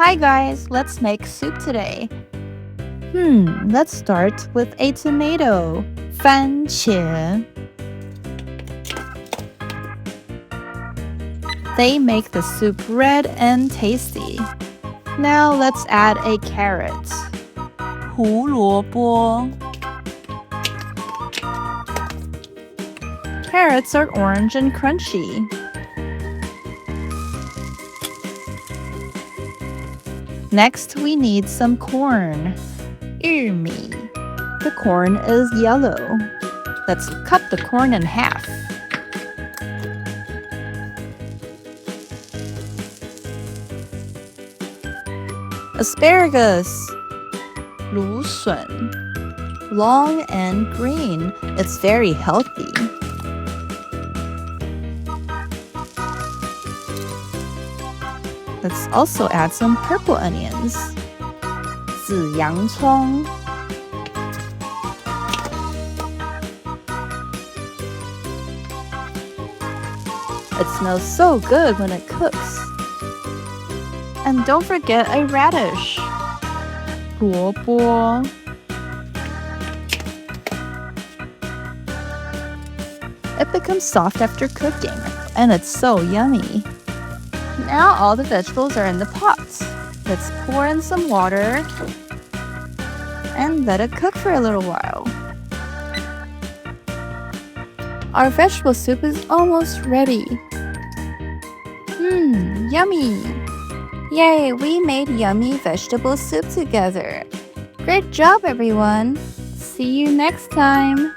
Hi guys, let's make soup today. Let's start with a tomato, 番茄. They make the soup red and tasty. Now let's add a carrot, 胡萝卜. Carrots are orange and crunchy. Next, we need some corn, 玉米. The corn is yellow. Let's cut the corn in half. Asparagus, 芦笋. Long and green. It's very healthy. Let's also add some purple onions, 紫洋葱. It smells so good when it cooks. And don't forget a radish, 萝卜. It becomes soft after cooking, and it's so yummy. Now all the vegetables are in the pot. Let's pour in some water and let it cook for a little while. Our vegetable soup is almost ready. Yummy! Yay, we made yummy vegetable soup together. Great job, everyone! See you next time!